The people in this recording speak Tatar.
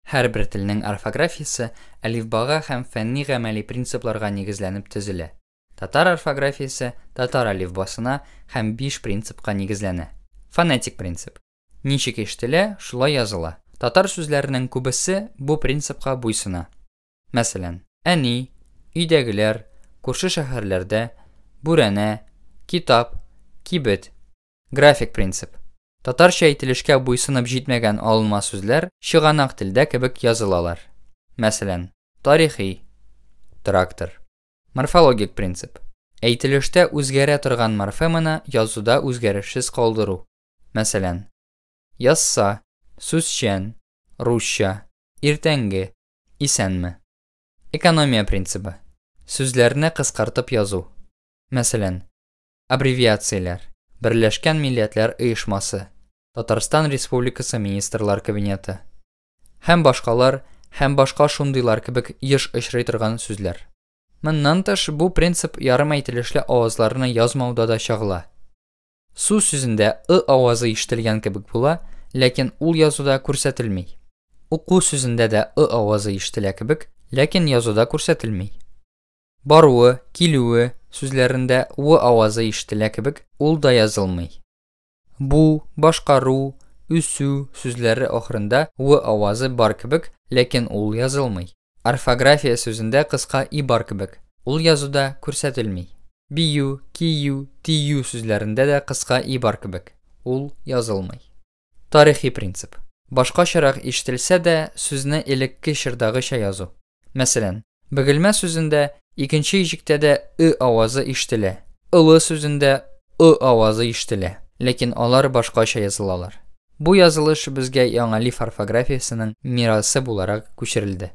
Һәр бер телнең орфографиясе әлифбага һәм фәнни-гамәли принципларга нигезләнеп төзелә. Татар орфографиясе татар әлифбасына һәм 5 принципка нигезләнә. Фонетик принцип. Ничек ишетелә, шулай языла. Татар сүзләренең күбесе бу принципка буйсына. Мәсәлән, әни, өйдәгеләр, күрше шәһәрләрдә, бүрәнә, китап, кибет. График принцип. Татарча әйтелешкә буйсынып җитмәгән алынма сүзләр чыганак телдә кебек язылалар. Мәсәлән, тарихи, трактор. Морфологик принцип. Әйтелештә үзгәрә торган морфеманы язуда үзгәрешсез калдыру. Мәсәлән, язса, сүзчән, русча, иртәнге, исәнме. Экономия принципы. Сүзләрне кыскартып язу. Мәсәлән, аббревиацияләр. Берләшкән Милләтләр оешмасы. Татарстан Республикасы Министрлар Кабинеты. Һәм башкалар, һәм башка шундыйлар кебек еш очрый торган сүзләр. Моннан тыш, бу принцип ярым әйтелешле авазларны язмауда да чагыла. Су сүзендә авазы ишетелгән кебек була, ләкин ул язуда күрсәтелми. Уку сүзендә дә авазы ишетелә кебек, ләкин язуда күрсәтелми. Баруы, килүе сүзләрендә авазы ишетелә кебек, ул да язылмый. Бу, башкару, үсү сүзләре ахырында авазы бар кебек, ләкин ул язылмый. Орфография сүзендә кыска бар кебек, ул язуда күрсәтелми. Бию, кию, тию сүзләрендә дә кыска бар кебек, ул язылмый. Тарихи принцип. Башкачарак ишетелсә дә сүзне элекке чордагыча язу. Мәсәлән, бөгелмә сүзендә икенче җиктә дә авазы ишетелә. Ылы сүзендә авазы ишетелә, ләкин алар башкача язылалар. Бу язылыш безгә яңа лиф орфографиясенең мирасы буларак күчерелде.